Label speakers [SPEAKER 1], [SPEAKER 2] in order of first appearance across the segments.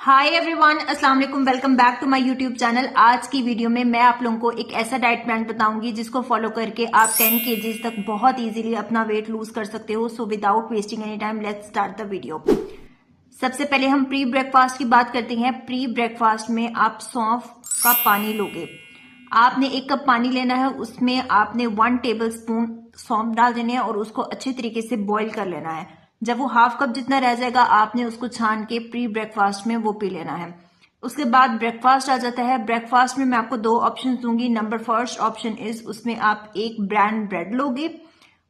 [SPEAKER 1] हाय everyone, अस्सलाम वालेकुम। Welcome back to my YouTube channel. आज की वीडियो में मैं आप लोगों को एक ऐसा डाइट प्लान बताऊंगी जिसको फॉलो करके आप 10 केजीज तक बहुत इजीली अपना वेट लूज कर सकते हो। So without wasting any time let's start the video. सबसे पहले हम प्री ब्रेकफास्ट की बात करते हैं। प्री ब्रेकफास्ट में आप सौंफ का पानी लोगे। आपने 1 कप पानी लेना है, उसमें आपने 1 टेबल स्पून सौंफ डाल देने हैं और उसको अच्छे तरीके से बॉईल कर लेना है। जब वो हाफ कप जितना रह जाएगा आपने उसको छान के प्री ब्रेकफास्ट में वो पी लेना है। उसके बाद ब्रेकफास्ट आ जाता है। ब्रेकफास्ट में मैं आपको 2 ऑप्शन दूंगी। नंबर फर्स्ट ऑप्शन इज, उसमें आप एक ब्रांड ब्रेड लोगे,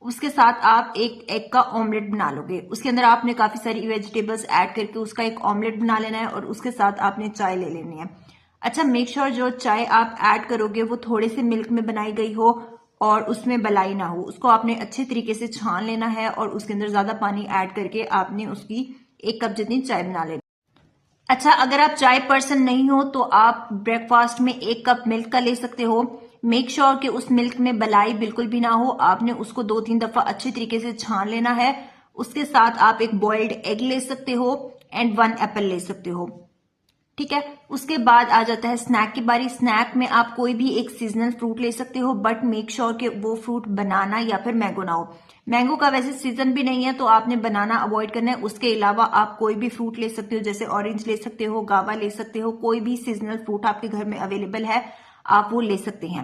[SPEAKER 1] उसके साथ आप एक एग का ऑमलेट बना लोगे। उसके अंदर आपने काफी सारी वेजिटेबल्स ऐड करके उसका एक ऑमलेट बना लेना है और उसके साथ आपने चाय ले लेनी है। अच्छा, मेक श्योर जो चाय आप ऐड करोगे वो थोड़े से मिल्क में बनाई गई हो और उसमें मलाई ना हो। उसको आपने अच्छे तरीके से छान लेना है और उसके अंदर ज्यादा पानी ऐड करके आपने उसकी 1 कप जितनी चाय बना लेनी। अच्छा, अगर आप चाय पर्सन नहीं हो तो आप ब्रेकफास्ट में 1 कप मिल्क का ले सकते हो। मेक श्योर कि उस मिल्क में मलाई बिल्कुल भी ना हो। आपने उसको 2-3 दफा अच्छे तरीके से छान लेना है। उसके साथ आप एक बॉइल्ड एग ले सकते हो एंड 1 एप्पल ले सकते हो। ठीक है, उसके बाद आ जाता है स्नैक की बारी। स्नैक में आप कोई भी एक सीजनल फ्रूट ले सकते हो, बट मेक श्योर कि वो फ्रूट बनाना या फिर मैंगो ना हो। मैंगो का वैसे सीजन भी नहीं है तो आपने बनाना अवॉइड करना है। उसके अलावा आप कोई भी फ्रूट ले सकते हो, जैसे ऑरेंज ले सकते हो, गावा ले सकते हो, कोई भी सीजनल फ्रूट आपके घर में अवेलेबल है आप वो ले सकते हैं।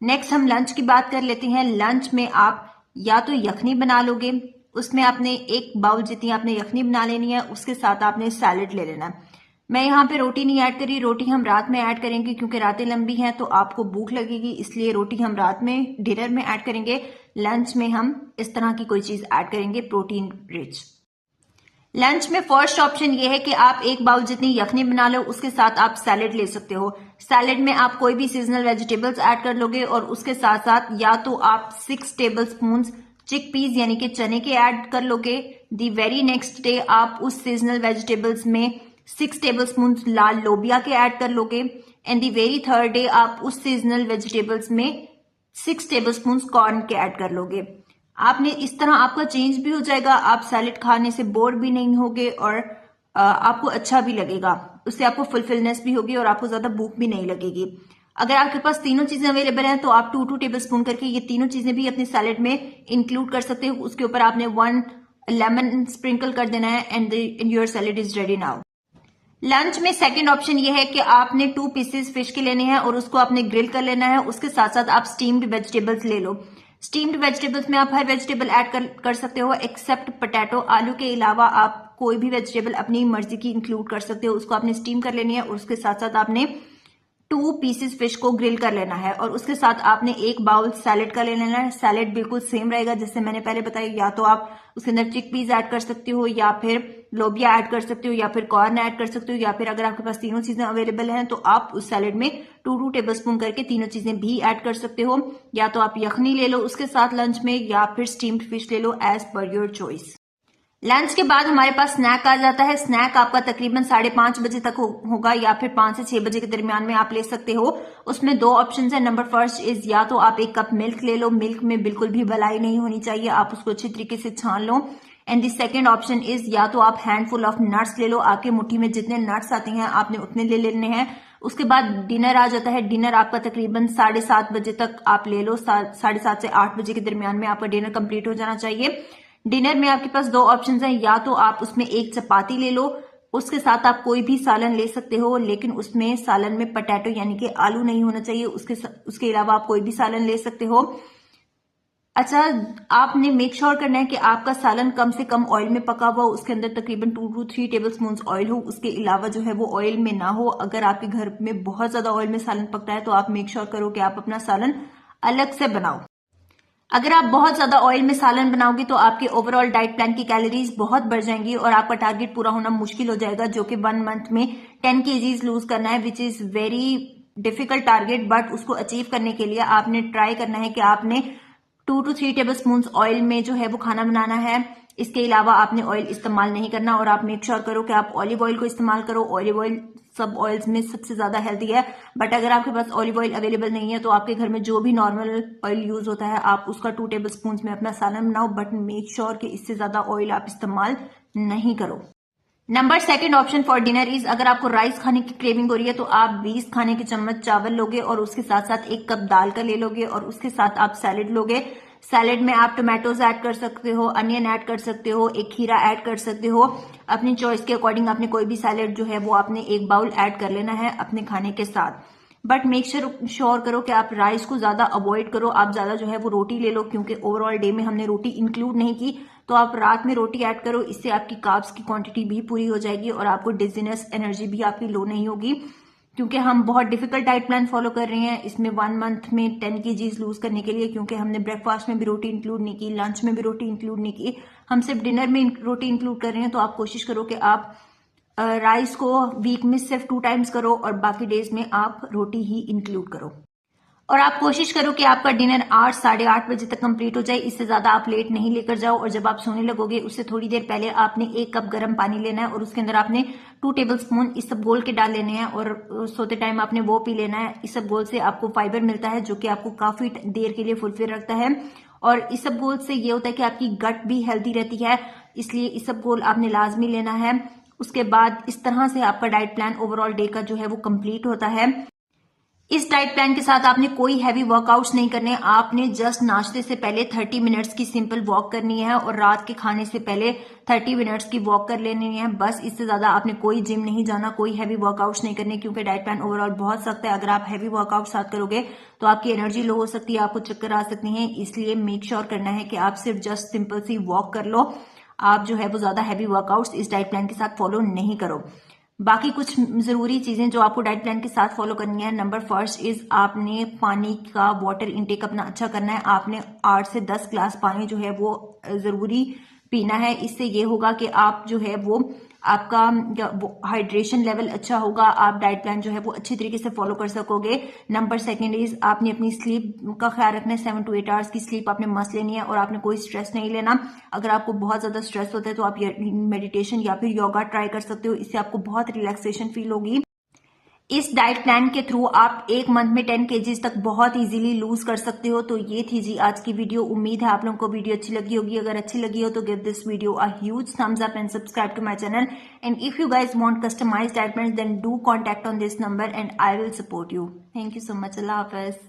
[SPEAKER 1] नेक्स्ट हम लंच की बात कर लेते हैं। लंच में आप या तो यखनी बना लोगे, उसमें आपने 1 बाउल जितनी आपने यखनी बना लेनी है, उसके साथ आपने सैलेड ले लेना है। मैं यहाँ पे रोटी नहीं ऐड करी, रोटी हम रात में ऐड करेंगे क्योंकि रातें लंबी हैं तो आपको भूख लगेगी, इसलिए रोटी हम रात में डिनर में ऐड करेंगे। लंच में हम इस तरह की कोई चीज ऐड करेंगे प्रोटीन रिच। लंच में फर्स्ट ऑप्शन ये है कि आप 1 बाउल जितनी यखनी बना लो, उसके साथ आप सैलेड ले सकते हो। सैलेड में आप कोई भी सीजनल वेजिटेबल्स ऐड कर लोगे और उसके साथ साथ या तो आप 6 टेबल स्पून चिक पीस यानी कि चने के ऐड कर लोगे। दी वेरी नेक्स्ट डे आप उस सीजनल वेजिटेबल्स में 6 टेबल स्पून लाल लोबिया के ऐड कर लोगे and the very third day आप उस सीजनल वेजिटेबल्स में 6 टेबल स्पून कॉर्न के ऐड कर लोगे। आपने इस तरह आपका चेंज भी हो जाएगा, आप सैलेड खाने से बोर भी नहीं होगे और आपको अच्छा भी लगेगा। उससे आपको फुलफिलनेस भी होगी और आपको ज्यादा भूख भी नहीं लगेगी। अगर आपके पास तीनों चीजें अवेलेबल हैं तो आप 2-2 टेबल स्पून करके ये तीनों चीजें भी अपने सैलेड में इंक्लूड कर सकते हो। उसके ऊपर आपने 1 लेमन स्प्रिंकल कर देना है and your salad is ready now. Lunch में सेकंड ऑप्शन ये है कि आपने 2 पीसेस फिश के लेने हैं और उसको आपने ग्रिल कर लेना है। उसके साथ साथ आप स्टीम्ड वेजिटेबल्स ले लो। स्टीम्ड वेजिटेबल्स में आप हर वेजिटेबल ऐड कर सकते हो एक्सेप्ट पोटैटो। आलू के अलावा आप कोई भी वेजिटेबल अपनी मर्जी की इंक्लूड कर सकते हो। उसको आपने स्टीम कर लेनी है और उसके साथ साथ आपने 2 पीसेस फिश को ग्रिल कर लेना है और उसके साथ आपने 1 बाउल सैलेड का ले लेना है। सैलेड बिल्कुल सेम रहेगा जैसे मैंने पहले बताया, या तो आप उसके अंदर चिक पीस ऐड कर सकते हो या फिर लोबिया ऐड कर सकते हो या फिर कॉर्न ऐड कर सकते हो, या फिर अगर आपके पास तीनों चीजें अवेलेबल हैं तो आप उस सैलेड में 2-2 टेबल स्पून करके तीनों चीजें भी ऐड कर सकते हो। या तो आप यखनी ले लो उसके साथ लंच में या फिर स्टीम्ड फिश ले लो, as per your choice. Lunch के बाद हमारे पास स्नैक आ जाता है। स्नैक आपका तकरीबन 5:30 बजे तक होगा या फिर 5 से 6 बजे के दरमियान में आप ले सकते हो। उसमें 2 ऑप्शन है। नंबर फर्स्ट इज, या तो आप 1 कप मिल्क ले लो, मिल्क में बिल्कुल भी मलाई नहीं होनी चाहिए, आप उसको अच्छी तरीके से छान लो। And the second option is, या तो आप हैंडफुल ऑफ नट्स ले लो, आपके मुट्ठी में जितने नट्स आते हैं आपने उतने ले लेने हैं। उसके बाद डिनर आ जाता है। डिनर आपका तकरीबन 7:30 बजे तक आप ले लो, 7:30 से 8 बजे के दरमियान में आपका डिनर कंप्लीट हो जाना चाहिए। डिनर में आपके पास 2 ऑप्शंस हैं, या तो आप उसमें 1 चपाती ले लो, उसके साथ आप कोई भी सालन ले सकते हो, लेकिन उसमें सालन में पोटैटो यानी कि आलू नहीं होना चाहिए। उसके अलावा आप कोई भी सालन ले सकते हो। अच्छा, आपने मेक श्योर करना है कि आपका सालन कम से कम ऑयल में पका हुआ हो, उसके अंदर तकरीबन 2-3 टेबल स्पून ऑयल हो, उसके अलावा जो है वो ऑयल में ना हो। अगर आपके घर में बहुत ज्यादा ऑयल में सालन पकता है तो आप मेक श्योर करो कि आप अपना सालन अलग से बनाओ। अगर आप बहुत ज्यादा ऑयल में सालन बनाओगे तो आपके ओवरऑल डाइट प्लान की कैलोरीज बहुत बढ़ जाएंगी और आपका टारगेट पूरा होना मुश्किल हो जाएगा, जो कि 1 मंथ में 10 केजीज लूज करना है, which is very difficult target. But उसको अचीव करने के लिए आपने ट्राई करना है कि आपने 2-3 टेबल स्पून ऑयल में जो है वो खाना बनाना है। इसके अलावा आपने ऑयल इस्तेमाल नहीं करना और आप मेक श्योर करो कि आप ऑलिव ऑयल को इस्तेमाल करो। ऑलिव ऑयल सब ऑयल्स में सबसे ज्यादा हेल्दी है, बट अगर आपके पास ऑलिव ऑयल अवेलेबल नहीं है तो आपके घर में जो भी नॉर्मल ऑयल यूज होता है आप उसका 2 टेबल स्पून में अपना सालन बनाओ, बट मेक श्योर कि इससे ज्यादा ऑयल आप इस्तेमाल नहीं करो। Number second option for dinner is, अगर आपको राइस खाने की क्रेविंग हो रही है तो आप 20 खाने के चम्मच चावल लोगे और उसके साथ साथ 1 कप दाल का ले लोगे और उसके साथ आप सैलेड लोगे। सैलेड में आप टोमेटोज ऐड कर सकते हो, अनियन ऐड कर सकते हो, एक खीरा ऐड कर सकते हो। अपनी चॉइस के अकॉर्डिंग आपने कोई भी सैलेड जो है वो आपने 1 बाउल ऐड कर लेना है अपने खाने के साथ। बट मेक श्योर करो कि आप राइस को ज्यादा अवॉइड करो, आप ज्यादा जो है वो रोटी ले लो, क्योंकि ओवरऑल डे में हमने रोटी इंक्लूड नहीं की। तो आप रात में रोटी ऐड करो, इससे आपकी कार्ब्स की क्वांटिटी भी पूरी हो जाएगी और आपको डिजीनेस, एनर्जी भी आपकी लो नहीं होगी। क्योंकि हम बहुत डिफिकल्ट डाइट प्लान फॉलो कर रहे हैं इसमें 1 मंथ में 10 kgs लूज करने के लिए, क्योंकि हमने ब्रेकफास्ट में भी रोटी इंक्लूड नहीं की, लंच में भी रोटी इंक्लूड नहीं की, हम सिर्फ डिनर में रोटी इंक्लूड कर रहे हैं। तो आप कोशिश करो कि आप राइस को वीक में सिर्फ 2 टाइम्स करो और बाकी डेज में आप रोटी ही इंक्लूड करो। और आप कोशिश करो कि आपका डिनर 8 साढ़े 8 बजे तक कंप्लीट हो जाए, इससे ज्यादा आप लेट नहीं लेकर जाओ। और जब आप सोने लगोगे उससे थोड़ी देर पहले आपने 1 कप गर्म पानी लेना है और उसके अंदर आपने 2 टेबलस्पून इसबगोल के डाल लेने हैं और सोते टाइम आपने वो पी लेना है। इसबगोल से आपको फाइबर मिलता है जो कि आपको काफी देर के लिए फुलफिल रखता है और इसबगोल से ये होता है कि आपकी गट भी हेल्दी रहती है, इसलिए इसबगोल आपने लाजमी लेना है। उसके बाद इस तरह से आपका डाइट प्लान ओवरऑल डे का जो है वो कंप्लीट होता है। इस डाइट प्लान के साथ आपने कोई हैवी वर्कआउट्स नहीं करने, आपने जस्ट नाश्ते से पहले 30 मिनट्स की सिंपल वॉक करनी है और रात के खाने से पहले 30 मिनट्स की वॉक कर लेनी है बस। इससे ज्यादा आपने कोई जिम नहीं जाना, कोई हैवी वर्कआउट्स नहीं करने, क्योंकि डाइट प्लान ओवरऑल बहुत सख्त है। अगर आप हैवी वर्कआउट साथ करोगे तो आपकी एनर्जी लो हो सकती है, आपको चक्कर आ सकती है, इसलिए मेक श्योर करना है कि आप सिर्फ जस्ट सिंपल सी वॉक कर लो। आप जो है वो ज्यादा हैवी वर्कआउट्स इस डाइट प्लान के साथ फॉलो नहीं करो। बाकी कुछ जरूरी चीजें जो आपको डाइट प्लान के साथ फॉलो करनी है, नंबर फर्स्ट इज आपने पानी का वाटर इनटेक अपना अच्छा करना है। आपने 8 से 10 ग्लास पानी जो है वो जरूरी पीना है। इससे ये होगा कि आप जो है वो आपका हाइड्रेशन लेवल अच्छा होगा, आप डाइट प्लान जो है वो अच्छी तरीके से फॉलो कर सकोगे। नंबर सेकंड इज आपने अपनी स्लीप का ख्याल रखना है। 7 to 8 आवर्स की स्लीप आपने मस्ट लेनी है और आपने कोई स्ट्रेस नहीं लेना। अगर आपको बहुत ज्यादा स्ट्रेस होता है तो आप मेडिटेशन या फिर योगा ट्राई कर सकते हो, इससे आपको बहुत रिलैक्सेशन फील होगी। इस डाइट प्लान के थ्रू आप 1 मंथ में 10 kgs तक बहुत इजीली लूज कर सकते हो। तो ये थी जी आज की वीडियो। उम्मीद है आप लोगों को वीडियो अच्छी लगी होगी। अगर अच्छी लगी हो तो give this video a huge thumbs up and subscribe to my channel. And if you guys want customised diet plan then do contact on this number and I will support you. Thank you so much. अल्लाह हाफिज।